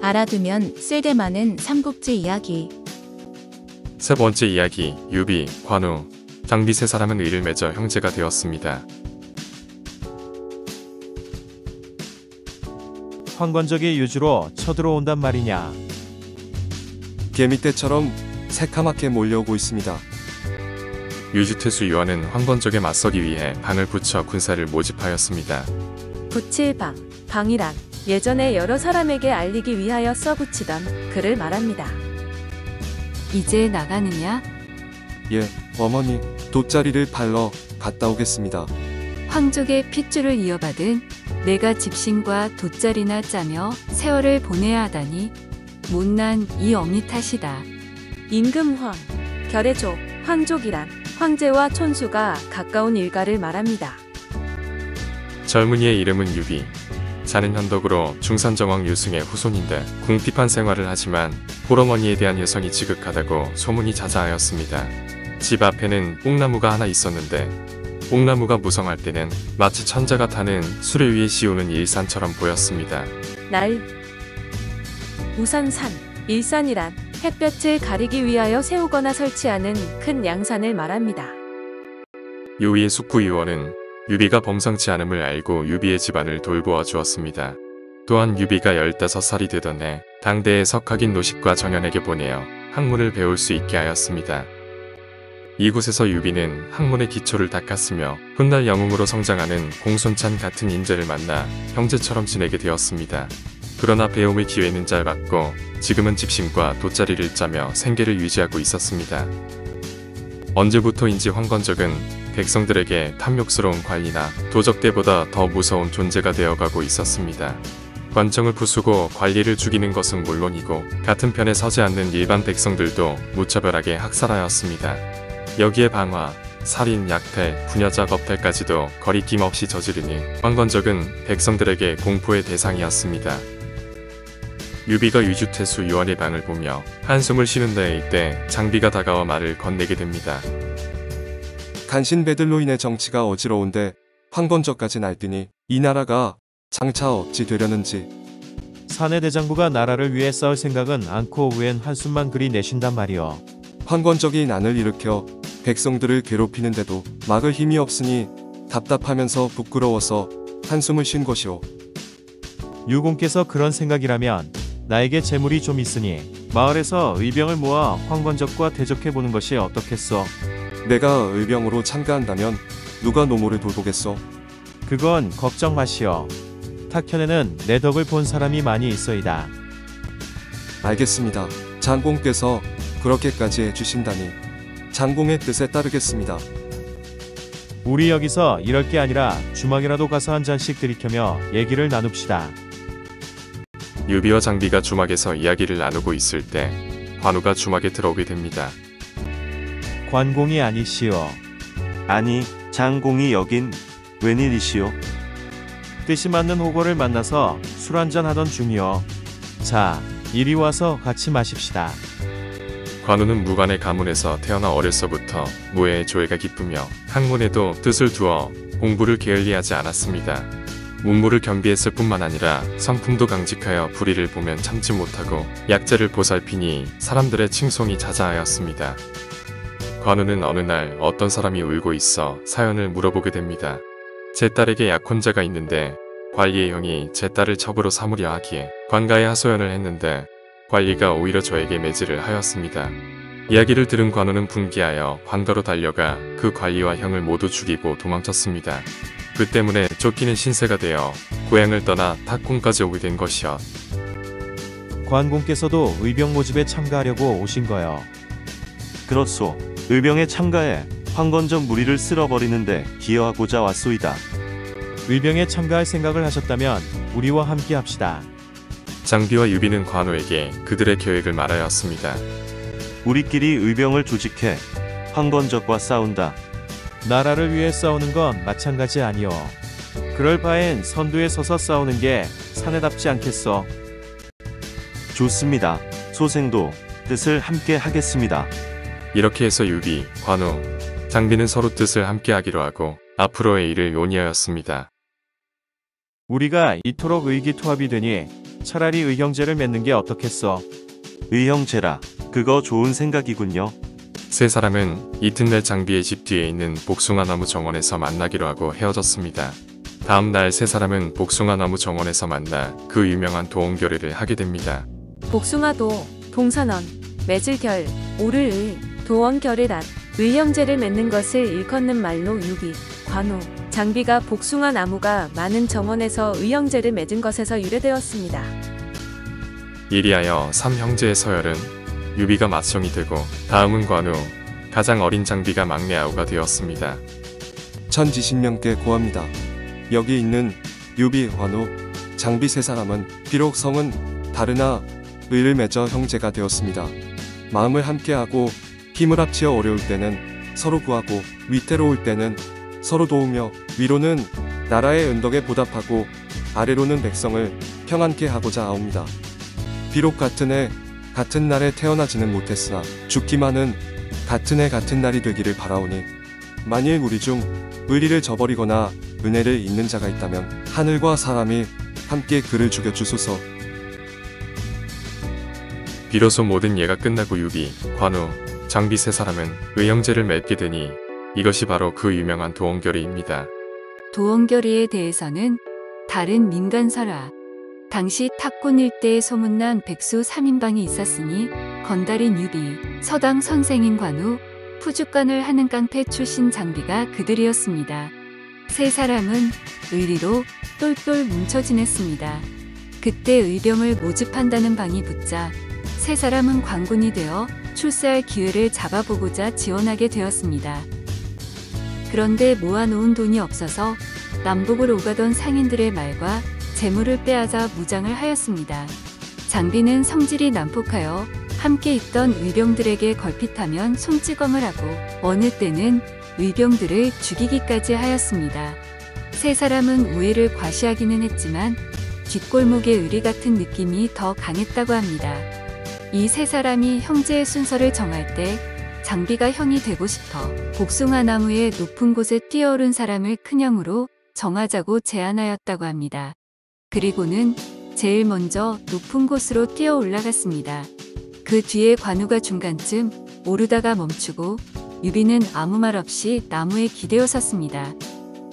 알아두면 쓸데많은 삼국지 이야기. 세 번째 이야기, 유비, 관우, 장비 세 사람은 의를 맺어 형제가 되었습니다. 황건적이 유주로 쳐들어온단 말이냐. 개미떼처럼 새카맣게 몰려오고 있습니다. 유주태수 유한은 황건적에 맞서기 위해 방을 붙여 군사를 모집하였습니다. 붙일방, 방이란 예전에 여러 사람에게 알리기 위하여 써붙이던 글을 말합니다. 이제 나가느냐? 예, 어머니, 돗자리를 팔러 갔다 오겠습니다. 황족의 핏줄을 이어받은 내가 집신과 돗자리나 짜며 세월을 보내야 하다니 못난 이 어미 탓이다. 임금황, 결의족, 황족이란 황제와 촌수가 가까운 일가를 말합니다. 젊은이의 이름은 유비. 자는 현덕으로 중산정왕 유승의 후손인데 궁핍한 생활을 하지만 홀어머니에 대한 여성이 지극하다고 소문이 자자하였습니다. 집 앞에는 뽕나무가 하나 있었는데 뽕나무가 무성할 때는 마치 천자가 타는 수레 위에 씌우는 일산처럼 보였습니다. 날, 우산산, 일산이란 햇볕을 가리기 위하여 세우거나 설치하는 큰 양산을 말합니다. 요위의 숙부 유원은 유비가 범상치 않음을 알고 유비의 집안을 돌보아 주었습니다. 또한 유비가 15살이 되던 해 당대의 석학인 노식과 정연에게 보내어 학문을 배울 수 있게 하였습니다. 이곳에서 유비는 학문의 기초를 닦았으며 훗날 영웅으로 성장하는 공손찬 같은 인재를 만나 형제처럼 지내게 되었습니다. 그러나 배움의 기회는 짧았고 지금은 집신과 돗자리를 짜며 생계를 유지하고 있었습니다. 언제부터인지 황건적은 백성들에게 탐욕스러운 관리나 도적대보다 더 무서운 존재가 되어가고 있었습니다. 관청을 부수고 관리를 죽이는 것은 물론이고 같은 편에 서지 않는 일반 백성들도 무차별하게 학살하였습니다. 여기에 방화, 살인, 약탈, 부녀자 겁탈까지도 거리낌 없이 저지르니 황건적은 백성들에게 공포의 대상이었습니다. 유비가 유주태수 유한의 방을 보며 한숨을 쉬는 데에 장비가 다가와 말을 건네게 됩니다. 간신 배들로 인해 정치가 어지러운데 황건적까지 날뛰니 이 나라가 장차 어찌 되려는지. 사내 대장부가 나라를 위해 싸울 생각은 않고 웬 한숨만 그리 내쉰단 말이오. 황건적이 난을 일으켜 백성들을 괴롭히는데도 막을 힘이 없으니 답답하면서 부끄러워서 한숨을 쉰 것이오. 유공께서 그런 생각이라면 나에게 재물이 좀 있으니 마을에서 의병을 모아 황건적과 대적해보는 것이 어떻겠소? 내가 의병으로 참가한다면 누가 노모를 돌보겠소? 그건 걱정 마시오. 탁현에는 내 덕을 본 사람이 많이 있어이다. 알겠습니다. 장공께서 그렇게까지 해주신다니 장공의 뜻에 따르겠습니다. 우리 여기서 이럴 게 아니라 주막이라도 가서 한 잔씩 들이켜며 얘기를 나눕시다. 유비와 장비가 주막에서 이야기를 나누고 있을 때 관우가 주막에 들어오게 됩니다. 관공이 아니시오. 아니, 장공이 여긴 웬일이시오? 뜻이 맞는 호거를 만나서 술 한잔 하던 중이오. 자, 이리 와서 같이 마십시다. 관우는 무관의 가문에서 태어나 어려서부터 무예의 조예가 깊으며 학문에도 뜻을 두어 공부를 게을리하지 않았습니다. 문무를 겸비했을 뿐만 아니라 성품도 강직하여 불의를 보면 참지 못하고 약자를 보살피니 사람들의 칭송이 자자하였습니다. 관우는 어느 날 어떤 사람이 울고 있어 사연을 물어보게 됩니다. 제 딸에게 약혼자가 있는데 관리의 형이 제 딸을 첩으로 삼으려 하기에 관가에 하소연을 했는데 관리가 오히려 저에게 매질을 하였습니다. 이야기를 들은 관우는 분기하여 관가로 달려가 그 관리와 형을 모두 죽이고 도망쳤습니다. 그 때문에 쫓기는 신세가 되어 고향을 떠나 탁궁까지 오게 된 것이요. 관공께서도 의병 모집에 참가하려고 오신 거요. 그렇소. 의병에 참가해 황건적 무리를 쓸어버리는데 기여하고자 왔소이다. 의병에 참가할 생각을 하셨다면 우리와 함께 합시다. 장비와 유비는 관우에게 그들의 계획을 말하였습니다. 우리끼리 의병을 조직해 황건적과 싸운다. 나라를 위해 싸우는 건 마찬가지 아니오. 그럴 바엔 선두에 서서 싸우는 게 사내답지 않겠어. 좋습니다. 소생도 뜻을 함께 하겠습니다. 이렇게 해서 유비, 관우, 장비는 서로 뜻을 함께 하기로 하고 앞으로의 일을 논의하였습니다. 우리가 이토록 의기투합이 되니 차라리 의형제를 맺는 게 어떻겠어? 의형제라. 그거 좋은 생각이군요. 세 사람은 이튿날 장비의 집 뒤에 있는 복숭아나무 정원에서 만나기로 하고 헤어졌습니다. 다음 날 세 사람은 복숭아나무 정원에서 만나 그 유명한 도원결의를 하게 됩니다. 복숭아도, 동산원, 맺을결, 오르의, 도원결의란 의형제를 맺는 것을 일컫는 말로 유비, 관우, 장비가 복숭아 나무가 많은 정원에서 의형제를 맺은 것에서 유래되었습니다. 이리하여 삼형제의 서열은 유비가 맏형이 되고 다음은 관우, 가장 어린 장비가 막내 아우가 되었습니다. 천지신명께 고합니다. 여기 있는 유비, 관우, 장비 세 사람은 비록 성은 다르나 의를 맺어 형제가 되었습니다. 마음을 함께하고 힘을 합치어 어려울 때는 서로 구하고 위태로울 때는 서로 도우며 위로는 나라의 은덕에 보답하고 아래로는 백성을 평안케 하고자 하옵니다. 비록 같은 해 같은 날에 태어나지는 못했으나 죽기만은 같은 해 같은 날이 되기를 바라오니 만일 우리 중 의리를 저버리거나 은혜를 잊는 자가 있다면 하늘과 사람이 함께 그를 죽여주소서. 비로소 모든 예가 끝나고 유비, 관우, 장비 세 사람은 의형제를 맺게 되니 이것이 바로 그 유명한 도원결의입니다. 도원결의에 대해서는 다른 민간설화, 당시 탁군 일대에 소문난 백수 3인방이 있었으니 건달인 유비, 서당 선생인 관우, 푸주간을 하는 깡패 출신 장비가 그들이었습니다. 세 사람은 의리로 똘똘 뭉쳐 지냈습니다. 그때 의병을 모집한다는 방이 붙자 세 사람은 관군이 되어 출세할 기회를 잡아보고자 지원하게 되었습니다. 그런데 모아놓은 돈이 없어서 남북을 오가던 상인들의 말과 재물을 빼앗아 무장을 하였습니다. 장비는 성질이 난폭하여 함께 있던 의병들에게 걸핏하면 손찌검을 하고 어느 때는 의병들을 죽이기까지 하였습니다. 세 사람은 우애를 과시하기는 했지만 뒷골목의 의리 같은 느낌이 더 강했다고 합니다. 이 세 사람이 형제의 순서를 정할 때 장비가 형이 되고 싶어 복숭아 나무의 높은 곳에 뛰어오른 사람을 큰형으로 정하자고 제안하였다고 합니다. 그리고는 제일 먼저 높은 곳으로 뛰어 올라갔습니다. 그 뒤에 관우가 중간쯤 오르다가 멈추고 유비는 아무 말 없이 나무에 기대어 섰습니다.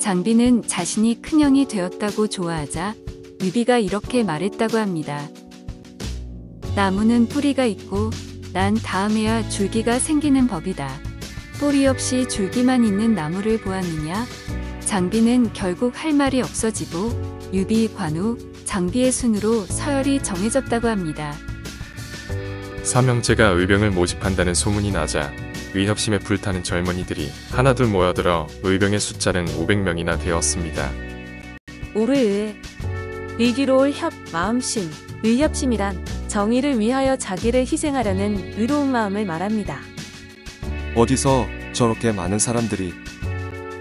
장비는 자신이 큰형이 되었다고 좋아하자 유비가 이렇게 말했다고 합니다. 나무는 뿌리가 있고 난 다음에야 줄기가 생기는 법이다. 뿌리 없이 줄기만 있는 나무를 보았느냐? 장비는 결국 할 말이 없어지고 유비, 관우, 장비의 순으로 서열이 정해졌다고 합니다. 삼형제가 의병을 모집한다는 소문이 나자 의협심에 불타는 젊은이들이 하나둘 모여들어 의병의 숫자는 500명이나 되었습니다. 오르의, 의기로울 협, 마음심, 의협심이란 정의를 위하여 자기를 희생하려는 의로운 마음을 말합니다. 어디서 저렇게 많은 사람들이?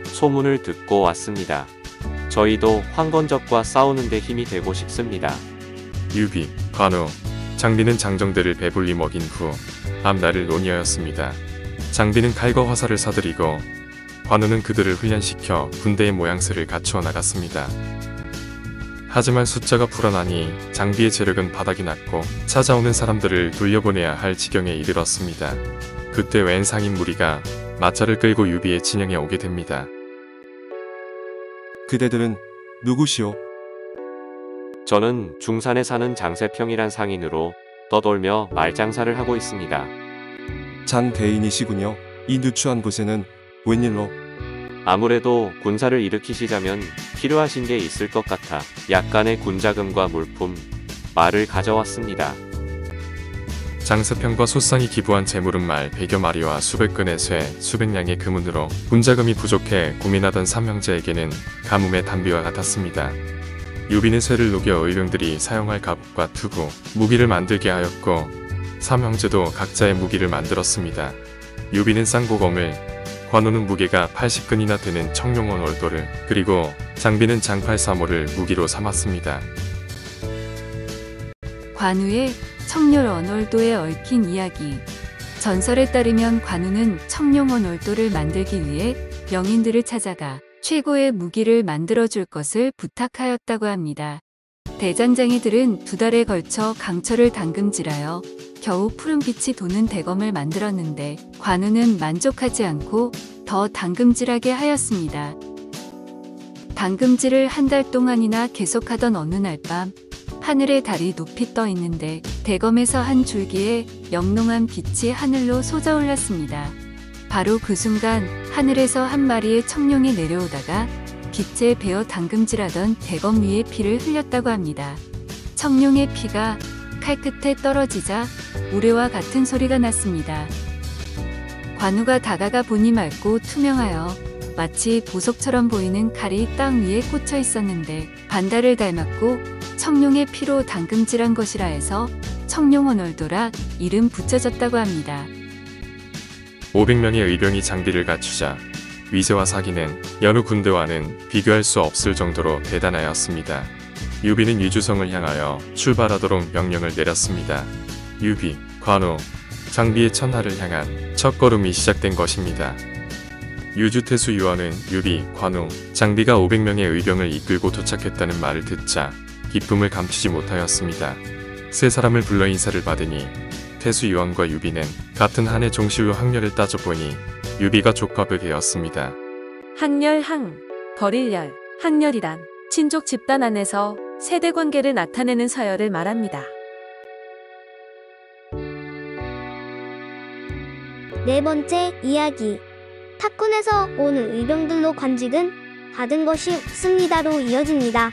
소문을 듣고 왔습니다. 저희도 황건적과 싸우는데 힘이 되고 싶습니다. 유비, 관우, 장비는 장정들을 배불리 먹인 후 앞날을 논의하였습니다. 장비는 칼과 화살을 사들이고 관우는 그들을 훈련시켜 군대의 모양새를 갖추어 나갔습니다. 하지만 숫자가 불어나니 장비의 재력은 바닥이 났고 찾아오는 사람들을 돌려보내야 할 지경에 이르렀습니다. 그때 웬 상인 무리가 마차를 끌고 유비의 진영에 오게 됩니다. 그대들은 누구시오? 저는 중산에 사는 장세평이란 상인으로 떠돌며 말장사를 하고 있습니다. 장대인이시군요. 이 누추한 곳에는 웬일로? 아무래도 군사를 일으키시자면 필요하신 게 있을 것 같아 약간의 군자금과 물품, 말을 가져왔습니다. 장세평과 소상이 기부한 재물은 말 100여 마리와 수백 근의 쇠, 수백 량의 금은으로 군자금이 부족해 고민하던 삼형제에게는 가뭄의 단비와 같았습니다. 유비는 쇠를 녹여 의병들이 사용할 갑옷과 투구, 무기를 만들게 하였고 삼형제도 각자의 무기를 만들었습니다. 유비는 쌍고검을, 관우는 무게가 80근이나 되는 청룡원 얼도를, 그리고 장비는 장팔사모를 무기로 삼았습니다. 관우의 청룡 언월도에 얽힌 이야기. 전설에 따르면 관우는 청룡 언월도를 만들기 위해 명인들을 찾아가 최고의 무기를 만들어줄 것을 부탁하였다고 합니다. 대장장이들은 2달에 걸쳐 강철을 당금질하여 겨우 푸른빛이 도는 대검을 만들었는데 관우는 만족하지 않고 더 당금질하게 하였습니다. 당금질을 1달 동안이나 계속하던 어느 날 밤 하늘에 달이 높이 떠 있는데 대검에서 한 줄기에 영롱한 빛이 하늘로 솟아올랐습니다. 바로 그 순간 하늘에서 한 마리의 청룡이 내려오다가 빛에 베어 당금질하던 대검 위에 피를 흘렸다고 합니다. 청룡의 피가 칼 끝에 떨어지자 우레와 같은 소리가 났습니다. 관우가 다가가 보니 맑고 투명하여 마치 보석처럼 보이는 칼이 땅 위에 꽂혀 있었는데 반달을 닮았고 청룡의 피로 당금질한 것이라 해서 청룡원월도라 이름 붙여졌다고 합니다. 500명의 의병이 장비를 갖추자 위세와 사기는 여느 군대와는 비교할 수 없을 정도로 대단하였습니다. 유비는 유주성을 향하여 출발하도록 명령을 내렸습니다. 유비, 관우, 장비의 천하를 향한 첫걸음이 시작된 것입니다. 유주태수 유언은 유비, 관우, 장비가 500명의 의병을 이끌고 도착했다는 말을 듣자 기쁨을 감추지 못하였습니다. 세 사람을 불러 인사를 받으니 태수 유언과 유비는 같은 한해 종시후 학렬을 따져보니 유비가 족합을 되었습니다. 학렬항, 벌일열, 학렬이란 친족 집단 안에서 세대 관계를 나타내는 서열을 말합니다. 네 번째 이야기. 탁군에서 온 의병들로 관직은 받은 것이 없습니다로 이어집니다.